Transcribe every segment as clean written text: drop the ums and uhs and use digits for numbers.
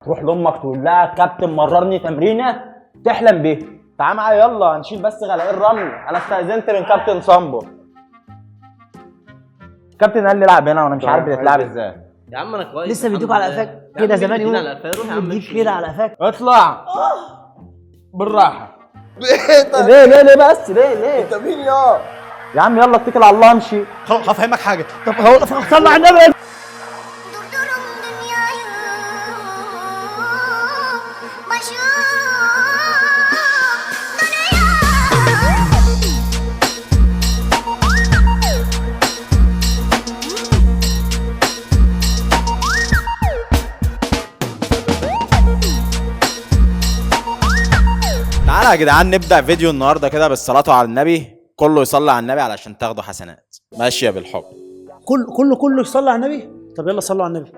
تروح لامك تقول لها كابتن مررني تمرينه تحلم بيها. تعال معايا يلا هنشيل بس غلاء الرمل. انا استاذنت من كابتن صامبو. كابتن قال لي العب هنا وانا مش عارف بتتلعب ازاي. يا عم انا كويس لسه بيدوك على قفاك كده زمان يوم يديك كده على قفاك. اطلع بالراحه. ليه بس ليه انت مين يا عم يلا اتكل على الله امشي. هفهمك حاجه. طب صلي على النبي. تعالى يا جدعان نبدأ فيديو النهارده كده بالصلاة على النبي. كله يصلي على النبي علشان تاخدوا حسنات. ماشية بالحب. كله يصلي على النبي. طب يلا صلوا على النبي.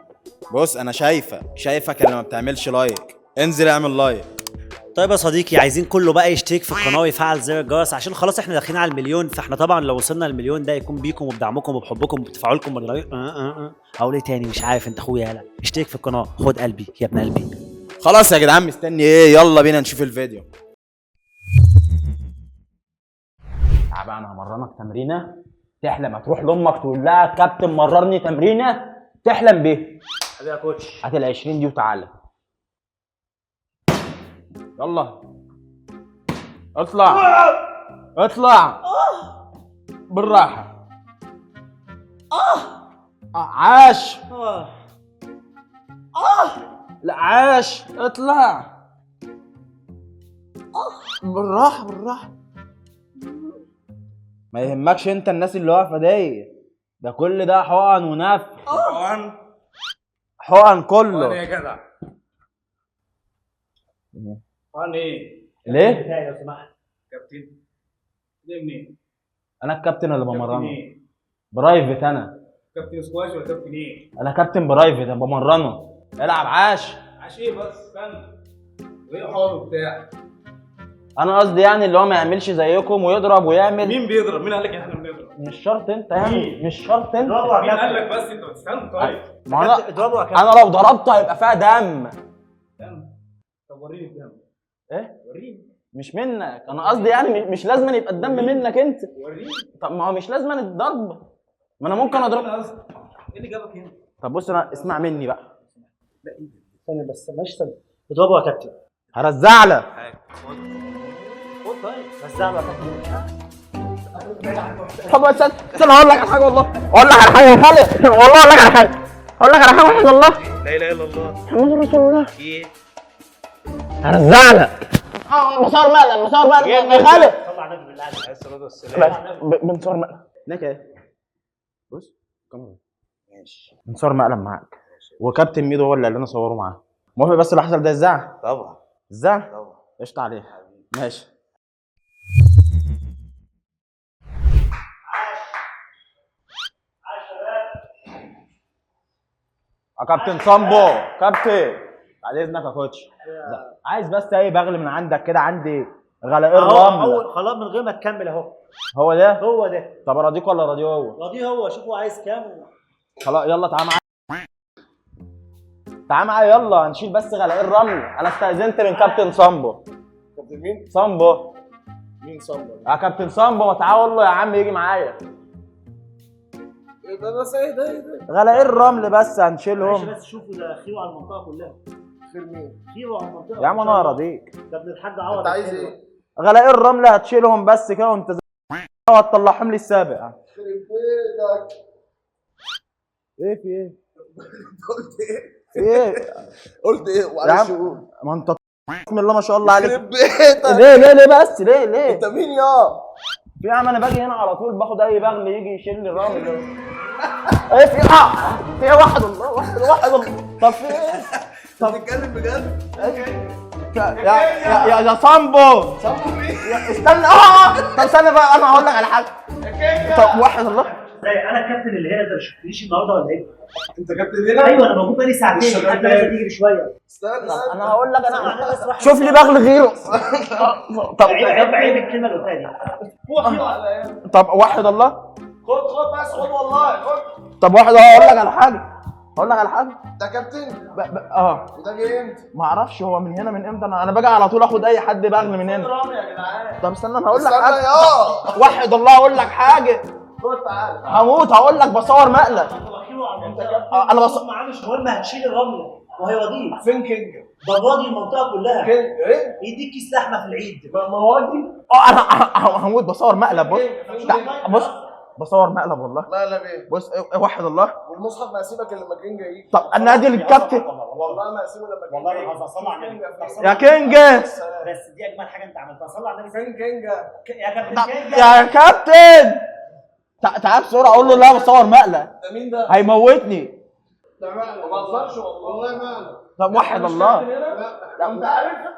بص انا شايفك اللي ما بتعملش لايك. انزل اعمل لايك. طيب يا صديقي عايزين كله بقى يشترك في القناه ويفعل زر الجرس عشان خلاص احنا داخلين على المليون. فاحنا طبعا لو وصلنا للمليون ده يكون بيكم وبدعمكم وبحبكم وبتفاعلكم هقول ايه تاني مش عارف. انت اخويا يالا اشترك في القناه. خد قلبي يا ابن قلبي. خلاص يا جدعان مستني ايه؟ يلا بينا نشوف الفيديو. تعال بقى انا همرنك تمرينه تحلم. هتروح لامك تقول لها كابتن مررني تمرينه تحلم بيها. حبيبي يا كوتش. هات ال 20 دي وتعالى. يلا اطلع بالراحه. عاش. لا عاش. اطلع بالراحه. ما يهمكش انت الناس اللي واقفه دي. ده كل ده حقن ونفخ. حقن كله. وانا يا جدع وانا ايه ليه؟ لو سمحت كابتن ليه منين؟ انا الكابتن اللي كابتن بمرنه. ايه؟ برايفت. انا كابتن سكواش ولا كابتن ايه؟ انا كابتن برايفت انا بمرنه. العب عاش. عشان ايه بس استنى وايه حوار وبتاع؟ انا قصدي يعني اللي هو ما يعملش زيكم ويضرب ويعمل. مين بيضرب؟ مين قال لك احنا بنضرب؟ مش شرط انت يعني. مش شرط انت. مين قال لك بس انت بتستنى طيب؟ ما انا اضربه يا كابتن. انا لو ضربته هيبقى فيها دم. استنى طب وريني الدم. ايه؟ وريني مش منك. انا قصدي يعني مش لازم يبقى الدم منك انت. وريني. طب ما هو مش لازم الضرب. ما انا ممكن اضرب. ايه اللي جابك هنا؟ طب بص انا اسمع مني بقى. ثانيه بس ماشي ثانيه. اضربه يا كابتن. هرزع لك. خد طيب رزعه يا كابتن. طب بس انا هقول لك على حاجه والله. هقول لك على حاجه يا خالد. والله هقول لك على حاجه. هقول لك على حاجه وحد الله. لا اله الا الله. محمد رسول الله. ايه؟ هرزع لك. مسار مقلب يا خالد. صلى على النبي بالله عليك. عليه الصلاه والسلام. بنصور مقلب. ليك ايه؟ بص كاميرا. ماشي. بنصور مقلب معاك. وكابتن ميدو هو اللي قال لنا صوروا معاه. موافق بس اللي حصل ده الزعل؟ طبعا الزعل؟ طبعا. قشطة عليه. ماشي. يا كابتن صامبو. كابتن بعد اذنك يا كوتش. عايز بس ايه بغل من عندك كده. عندي غلاء الرمل. خلاص من غير ما تكمل اهو. هو ده؟ هو ده. طب اراضيك ولا اراضيه هو؟ راضيه هو. شوفوا عايز كام. خلاص يلا تعال معايا. تعال معايا يلا هنشيل بس غلاء الرمل. انا استاذنت من كابتن صامبو. كابتن مين؟ صامبو. مين صامبو؟ يا كابتن صامبو ما تعال والله يا عم يجي معايا. ايه ده بس ايه ده؟ غلاء الرمل بس معلش هنشيلهم. بس شوفوا ده خيره على المنطقه كلها. خير مين؟ خيره على المنطقه. يا عم انا اراضيك. ده ابن الحاج عوض. انت عايز ايه؟ غلاء الرمل هتشيلهم بس كده وانت وهتطلعهم لي السابق. خرب بيتك. ايه في ايه؟ قلت ايه؟ في ايه؟ قلت ايه؟ يا معلش عم قول. ما انت بسم الله ما شاء الله عليك. خرب بيتك. ليه بس ليه؟ انت مين يا؟ في يا عم انا باجي هنا على طول باخد اي بغل يجي يشيل لي الرمل. ايه في في ايه؟ واحد الله. طب في ايه؟ طب بتتكلم بجد؟ يا صامبو. صامبو مين؟ استنى. طب استنى بقى انا هقول لك على حاجه. طب واحد الله. ازاي انا الكابتن اللي هنا ده؟ مش شفتنيش النهارده ولا ايه؟ انت كابتن هنا؟ ايوه انا موجود بقالي ساعتين. مش لحد ما تيجي شويه. استنى انا هقول لك. انا شوف لي بغل غيره. طب عيب الكلمه اللي قلتها دي. طب واحد الله. خد بس خد والله خد. طب واحد هقول لك على حاجه. هقول لك على حاجه. ده كابتن وده جاي امتى؟ ما اعرفش هو من هنا من امتى. انا باجي على طول اخد اي حد باغني من هنا. يا جدعان طب استنى انا هقول لك استنى حاجه. يا وحد الله اقول لك حاجه. خد تعالى هموت هقول لك بصور مقلب. انا معاه مش مهم، هنشيل الرمله وهي وضيف. فين كينج؟ ده فاضي المنطقه كلها. كينج ايه؟ يديك كيس لحمه في العيد. ما هو دي انا هموت بصور مقلب. بص بص بصور مقلب والله. لا لا بيه بص وحد الله. والمصحف ما هسيبك الا لما كينج يجي. طب انا ادي الكابتن والله ما هسيبه لما كينج والله يجي. العظيم صلى على النبي. يا كينج. بس دي اجمل حاجه انت عملتها، صلى على النبي. فين كينج؟ يا كابتن كينج. يا كابتن تعال بسرعه اقول له لا بصور مقلب ده مين ده؟ هيموتني. ده ماله؟ ما بهزرش والله ماله. طب وحد الله. لا انت عارف ها؟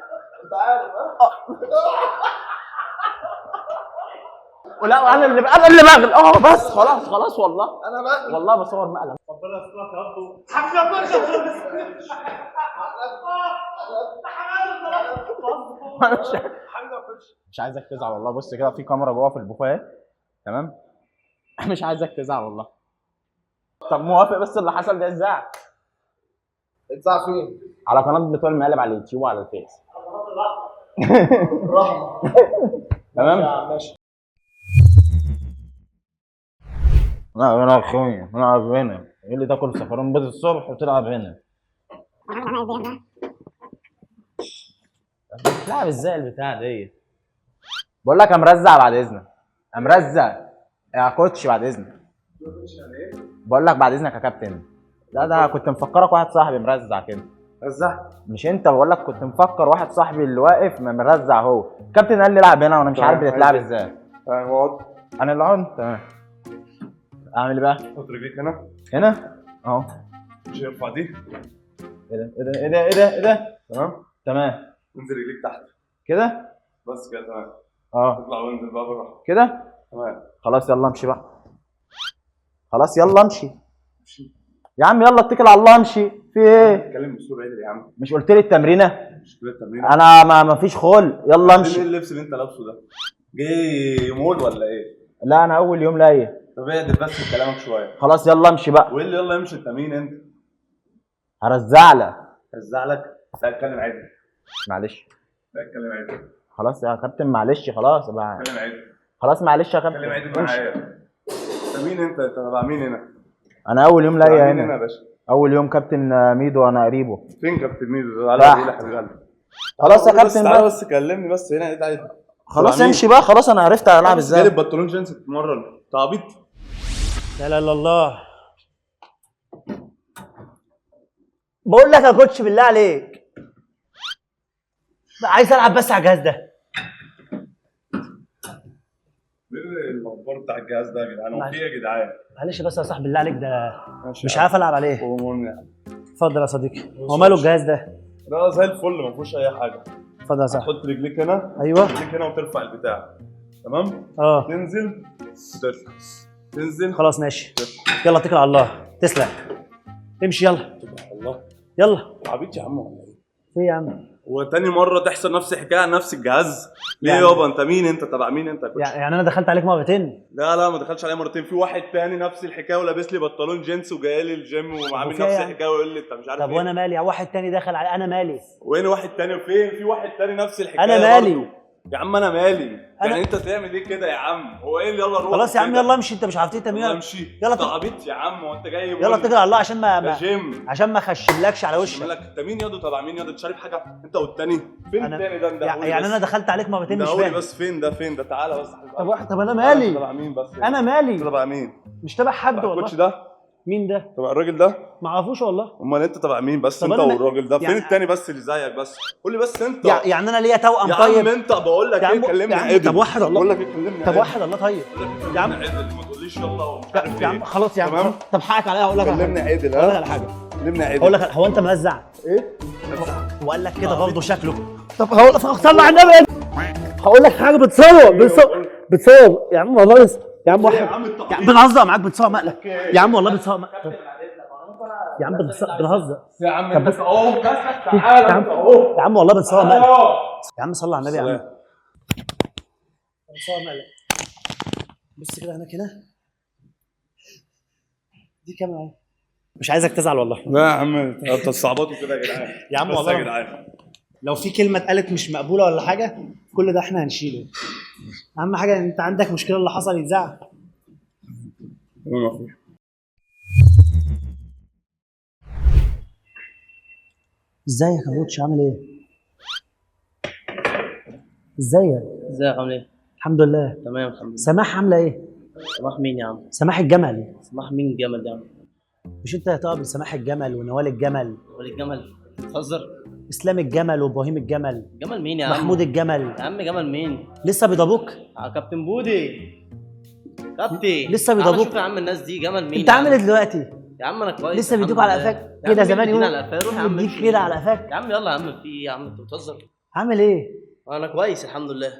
ولا انا اللي بغل. بس خلاص والله. انا بقى والله بصور مقلب. ربنا يسترك يا رب. مش عايزك تزعل والله. بص كده في كاميرا جوه في البوفيه تمام. مش عايزك تزعل والله. طب موافق بس اللي حصل ده ازاي؟ اتذاع فين؟ على قناه بتوع المقالب على اليوتيوب وعلى الفيس. الرحمه تمام. ماشي. لا انا اخويا نلعب هنا. ايه اللي تاكل سفرون بيض الصبح وتلعب هنا؟ بتلعب ازاي البتاع دي؟ بقول لك امرزع بعد اذنك. امرزع يا كوتش بعد اذنك. بقول لك بعد اذنك يا كابتن. لا ده كنت مفكرك واحد صاحبي مرزع كده. رزع مش انت. بقول لك كنت مفكر واحد صاحبي اللي واقف مرزع هو. الكابتن قال لي العب هنا وانا مش عارف بتتلعب ازاي. اقعد. انا اللي اقعد تمام. اعمل ايه بقى؟ حط رجليك هنا. هنا اهو. مش هيرفع دي. ايه ده تمام. تمام. انزل رجليك تحت كده بس كده تمام. اه اطلع وانزل بقى بالراحه. كده تمام. خلاص يلا امشي بقى. خلاص يلا امشي يا عم. يلا اتكل على الله امشي. في ايه؟ اتكلم باسلوب عدل يا عم. مش قلت لي التمرينه؟ مش كده التمرين. انا ما فيش خول. يلا ايه امشي. اللبس اللي انت لابسه ده؟ جاي مول ولا ايه؟ لا انا اول يوم لاقيه. طب اهدى بس كلامك شويه. خلاص يلا امشي بقى. وايه اللي يلا امشي التمرين انت؟ هرزع لك. هزعلك؟ لا اتكلم عدل. معلش. لا اتكلم عدل. خلاص يا كابتن معلش. خلاص بقى. اتكلم عدل. خلاص معلش يا كابتن. اتكلم عدل امشي. معايا. انت مين انت؟ انت تبع مين هنا؟ انا اول يوم لاقيه مين هنا يا هنا. باشا؟ اول يوم كابتن ميدو انا قريبه. فين كابتن ميدو؟ تعالى تحت. قول يا حبيب قلبي. خلاص يا بس كابتن تعالى بقى. بس كلمني بس هنا ايه تعالى. خلاص مين؟ امشي بقى. خلاص انا عرفت العب ازاي. جايب بنطلون جينز تتمرن تعبيط. لا لا لا الله. بقول لك يا كوتش بالله عليك، عايز العب بس على الجهاز ده. ايه الاخبار بتاع الجهاز ده يا جدعان؟ هو معلش. في ايه يا جدعان؟ معلش بس يا صاحبي بالله عليك، ده ماشي مش يا عم. عارف العب عليه. قوموني يا عم. اتفضل يا صديقي. هو ماله الجهاز ده؟ ده زي الفل ما فيهوش اي حاجه. اتفضل يا صاحبي. تحط رجليك هنا. ايوه رجليك هنا وترفع البتاع. تمام؟ اه تنزل وترفع. تنزل. خلاص ماشي. يلا اتكل على الله. تسلم. امشي يلا الله. يلا. عبيط يا عم ولا ايه؟ ايه يا عم؟ وتاني مره تحصل نفس الحكايه على نفس الجهاز؟ ليه يعني- يابا انت مين؟ انت تبع مين انت يا كوتش؟ يعني انا دخلت عليك مرتين؟ لا لا ما دخلش عليا مرتين. في واحد تاني نفس الحكايه ولابس لي بنطلون جينز وجاي لي الجيم وعامل وفيها نفس يعني؟ الحكايه ويقول لي انت مش عارف طب ايه. وانا مالي؟ واحد تاني دخل علي، انا مالي؟ وين واحد تاني وفين؟ في واحد تاني نفس الحكايه انا مالي؟ برضه. يا عم انا مالي. يعني انت تعمل ايه كده يا عم؟ هو ايه اللي يلا روح خلاص يا عم كده؟ يلا امشي. انت مش عارف ايه يلا تمرين؟ امشي. يلا انت عبيط يا عم وانت جاي يلا اتكل على الله عشان ده ما جيم. عشان ما اخشملكش على وشك. مالك انت مين ياض؟ تبع مين ياض؟ انت شارب حاجه انت والتاني؟ فين التاني ده؟ ده يعني انا دخلت عليك مرتين مش ده قولي فاهم. بس فين ده؟ فين ده؟ تعالى بس. طب انا مالي؟ تبع مين بس؟ انا مالي؟ انت تبع مين؟ مش تبع حد تبع والله. الكوتش ده؟ مين ده؟ تبع الراجل ده؟ ما اعرفوش والله. امال انت تبع مين بس؟ طب انت أنا والراجل ده؟ فين يعني- التاني بس اللي زيك بس؟ قول لي بس انت. يعني انا ليا توأم يا طيب؟ عم انت بقول لك يا ايه عم- كلمني يا عم عدل. طب وحد الله. بقول لك ايه كلمني طب عدل. وحد الله طيب. يا يا عم- عدل ما تقوليش يلا ومش عارف يا عم ايه. خلاص يا عم. تمام؟ طب حقك عليا. اقول لك على كلمني حاجه. عدل اقول لك ها. على حاجه. كلمني عدل. اقول لك هو انت موزع؟ ايه؟ وقال لك كده برضه شكله. طب هقول لك صلي على النبي. هقول لك حاجه. بتصور يا عم والله. يا عم واحد. يا عم التقليد. يا عم بنهزر معاك. بتصور مقلب يا عم والله. بتصور مقلب يا عم. بنهزر يا عم انت بس- اهو يا تعالى عم انت اهو. يا عم والله بنصور مقلب. يا عم صلي على النبي يا عم. سلام. بنصور مقلب. بص كده هناك هنا. دي كاميرا اهي. مش عايزك تزعل والله. لا يا عم انت صعباته كده يا جدعان. يا عم بس والله يا جدعان لو في كلمه اتقالت مش مقبوله ولا حاجه كل ده احنا هنشيله. اهم حاجه انت عندك مشكله اللي حصل يتزعل. ازيك يا كوتش عامل ايه؟ ازيك؟ ازيك عامل ايه؟ الحمد لله. تمام الحمد لله. سماح عامله ايه؟ سماح مين يا عم؟ سماح الجمل. سماح مين الجمل ده يا عم؟ مش انت هتقابل سماح الجمل ونوال الجمل ولي الجمل؟ بتهزر؟ اسلام الجمل وابراهيم الجمل جمل مين يا عم؟ محمود الجمل. يا عم جمل مين؟ لسه بيضربوك؟ كابتن بودي. كابتن لسه تعال بيضربوك؟ شوف يا عم الناس دي جمل مين؟ انت عامل ايه دلوقتي؟ يا عم انا كويس لسه بيدوك الحمد على لله. قفاك يا عم كده زمان بيدينا يقول على قفاك. روح يا عم بيديك امشي. كده على قفاك. يا عم يلا يا عم في ايه يا عم انت بتهزر؟ عامل ايه؟ انا كويس الحمد لله.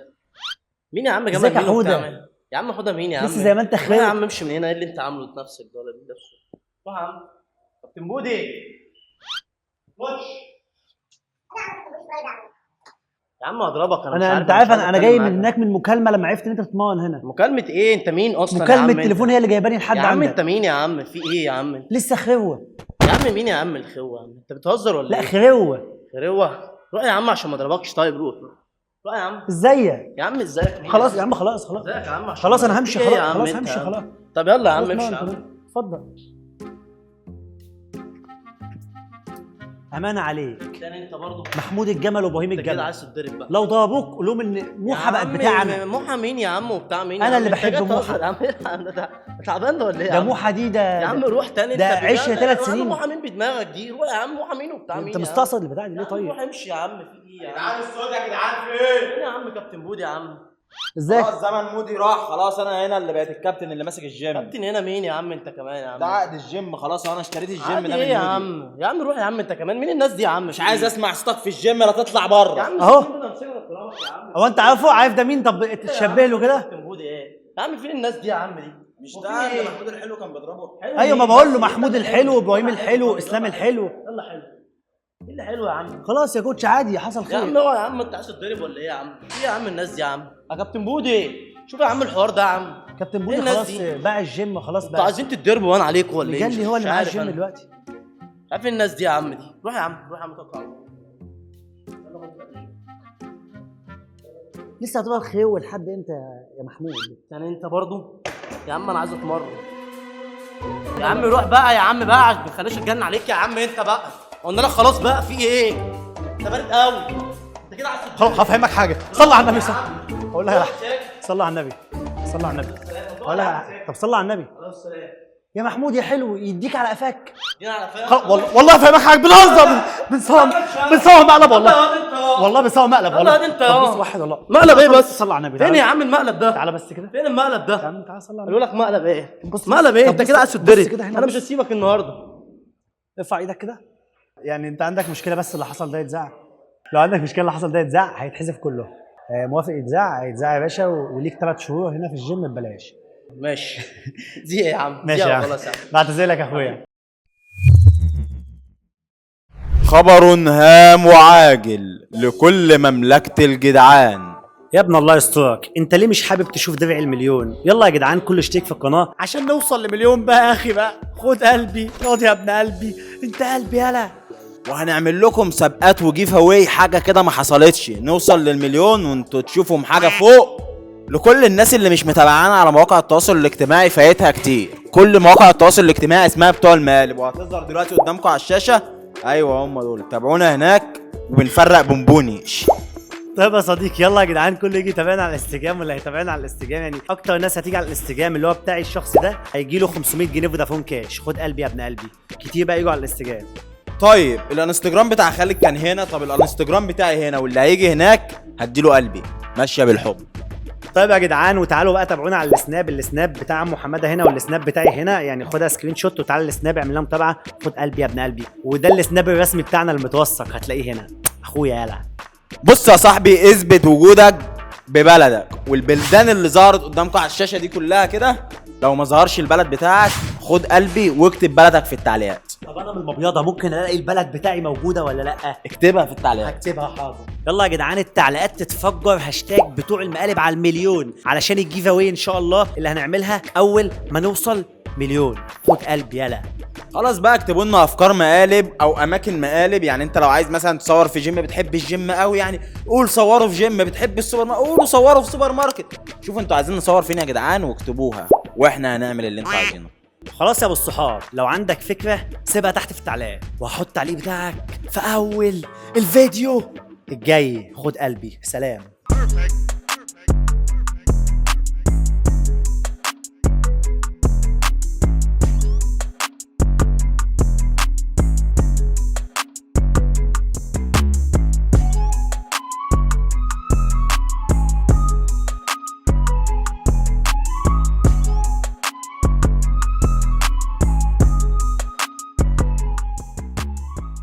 مين يا عم جمل ازيك يا مين وبتاع حودة؟ مين؟ يا عم حوده مين يا عم؟ لسه زي ما انت روح يا خايف. عم امشي من هنا. ايه اللي انت عامله لنفسك ده ولا لنفسك؟ روح يا عم كابتن بودي. خش يا عم اضربك انا مش عارف. انت عارف مش انا جاي أتكلم من معاك. هناك من مكالمه لما عرفت ان انت بتتمرن هنا. مكالمة ايه؟ انت مين اصلا يا مكالمه عم تليفون انت؟ هي اللي جايباني لحد يا عم عندك. انت مين يا عم؟ في ايه يا عم؟ لسه خروه. يا عم مين يا عم الخوة يا عم؟ انت بتهزر ولا لا ايه؟ خروه. خروة؟ روح يا عم عشان ما اضربكش. طيب روح روح يا عم. ازيك؟ يا عم ازيك مين؟ خلاص يا عم خلاص ازيك يا عم عشان خلاص انا ما- همشي في ايه يا خلاص عم خلاص انت همشي يا عم؟ خلاص. طب يلا يا عم خلاص امشي يا ما عم. انت- اتفضل. امان عليك. تاني انت برضه محمود الجمل وابراهيم انت كده الجمل عايز تتضرب بقى. لو ضربوك قول لهم ان موحى يا بقت عم بتاعنا. موحى مين يا عم وبتاع مين؟ انا يا اللي عم؟ انت بحب جاي موحى. تهزر يا عم. إيه يا عم ده تعبان ده ولا ايه يا ده عم؟ موحى دي ده يا عم روح تاني. ده انت عشرة بجد- 3 يا عم سنين. موحى مين بدماغك دي؟ روح يا عم موحى مين وبتاع مين انت يا عم؟ مستقصد البتاع دي ليه يا عم طيب؟ روح امشي يا عم. في ايه يا عم؟ جدعان الصوت يا جدعان في ايه؟ فين يا عم كابتن بودي يا عم؟ ازيك؟ خلاص زمن مودي راح خلاص، انا هنا اللي بقيت الكابتن اللي ماسك الجيم. كابتن هنا مين يا عم انت كمان يا عم؟ ده عقد الجيم خلاص، انا اشتريت الجيم عادي ده ايه من يا مودي. عم؟ يا عم روح يا عم انت كمان. مين الناس دي يا عم؟ مش عايز اسمع صوتك في الجيم، لا تطلع بره. يا عم اهو. سيبني كده امسكك اضربك يا عم. هو انت عارف ده مين؟ طب تشبه له كده. كابتن بودي ايه؟ يا عم فين الناس دي يا عم دي؟ مش وفي ده ايه؟ اللي محمود الحلو كان بيضربه؟ حلو ايوه ما مين بقول بس؟ له محمود الحلو وابراهيم الحلو واسلام الحلو. يلا حلو. ايه اللي حلو يا عم؟ خلاص يا كوتش عادي حصل يا عم خير. هو يا عم انت عايز تتضرب ولا ايه يا عم؟ ايه يا عم الناس دي يا عم؟ يا كابتن بودي شوف يا عم الحوار ده يا عم. كابتن ايه بودي الناس خلاص دي؟ باع الجيم خلاص انتوا بقى. عايزين تتضربوا وانا عليكم ولا ايه؟ قال لي هو اللي مش معاه عارف الجيم انا. دلوقتي. مش عارف ايه الناس دي يا عم دي. روح يا عم روح يا عم توكل على الله. لسه هتبقى خير لحد امتى يا محمود؟ يعني انت برضو يا عم انا عايز اتمرن. يا عم روح بقى يا عم بقى عشان ما تخليش اتجنن عليك يا عم. انت بقى قلنا لك خلاص بقى. في ايه؟ انت بارد قوي. انت كده عايز خلاص هفهمك حاجه. صلى على النبي. اقول لك على حاجه. صلى على النبي. صلى على النبي. اقول لك طب صلى على النبي. خلاص سلام. يا محمود يا حلو يديك على قفاك. دينا على فين؟ والله هفهمك حاجه. بنهزر بنصور مقلب والله. والله بنصور مقلب يلا والله. يا انت طب بص اه. واحد والله. مقلب ايه بس؟ صلى على النبي. فين تعالى. يا عم المقلب ده؟ تعالى بس كده. فين المقلب يا ده؟ عم تعالى صلى على قالوا النبي. لك مقلب ايه؟ بص مقلب ايه؟ طب انت بص- كده عايز بص تتضرب. كده هنا انا مش بص. هسيبك النهارده. ارفع ايدك كده. يعني انت عندك مشكله بس اللي حصل ده يتذاع. لو عندك مشكله اللي حصل ده يتذاع هيتحذف كله. موافق يتذاع هيتذاع يا باشا وليك 3 شهور هنا في الجيم ببلاش. ماشي. دي ايه يا عم؟ ماشي دي يا عم. خلاص يا عم. بعتذر لك يا اخويا. خبر هام وعاجل لكل مملكة الجدعان. يا ابن الله يسترك، انت ليه مش حابب تشوف درع المليون؟ يلا يا جدعان كله اشترك في القناه عشان نوصل لمليون بقى يا اخي بقى. خد قلبي خد يا ابن قلبي. انت قلبي يلا. وهنعمل لكم سبقات وجيف اواي حاجة كده ما حصلتش، نوصل للمليون وانتوا تشوفوا حاجة فوق. لكل الناس اللي مش متابعانا على مواقع التواصل الاجتماعي فايتها كتير. كل مواقع التواصل الاجتماعي اسمها بتوع المقالب وهتظهر دلوقتي قدامكم على الشاشة. ايوه هم دول، تابعونا هناك وبنفرق بونبونيش. طيب يا صديقي يلا يا جدعان كله يجي يتابعنا على الانستجرام واللي هيتابعنا على الانستجرام يعني اكتر ناس هتيجي على الانستجرام اللي هو بتاعي الشخصي ده هيجي له 500 جنيه فودافون كاش. خد قلبي يا ابن قلبي. كتير بقى يجوا على الانستجرام. طيب الانستجرام بتاع خالد كان هنا، طب الانستجرام بتاعي هنا واللي هيجي هناك هديله قلبي. ماشيه بالحب. طيب يا جدعان وتعالوا بقى تابعونا على السناب بتاع عمو حماده هنا والسناب بتاعي هنا. يعني خدها سكرين شوت وتعالى السناب اعمل لها متابعه. خد قلبي يا ابن قلبي. وده السناب الرسمي بتاعنا المتوثق هتلاقيه هنا. اخويا يلا. بص يا صاحبي اثبت وجودك ببلدك والبلدان اللي ظهرت قدامكم على الشاشه دي كلها كده. لو ما ظهرش البلد بتاعك خد قلبي واكتب بلدك في التعليقات. طب انا من المبيضه ممكن الاقي البلد بتاعي موجوده ولا لا؟ اكتبها في التعليقات. هكتبها حاضر. يلا يا جدعان التعليقات تتفجر. هاشتاج بتوع المقالب على المليون علشان الجيف اواي ان شاء الله اللي هنعملها اول ما نوصل مليون. خد قلبي يلا. خلاص بقى اكتبوا لنا افكار مقالب او اماكن مقالب. يعني انت لو عايز مثلا تصور في جيم، بتحب الجيم قوي يعني قول صوروا في جيم، بتحب السوبر ماركت قولوا صوروا في سوبر ماركت. شوفوا انتوا عايزين نصور فين يا جدعان واكتبوها واحنا هنعمل اللي انتوا عايزينه. خلاص يا ابو الصحاب، لو عندك فكره سيبها تحت في التعليقات، وهحط التعليق بتاعك في اول الفيديو الجاي. خد قلبي، سلام.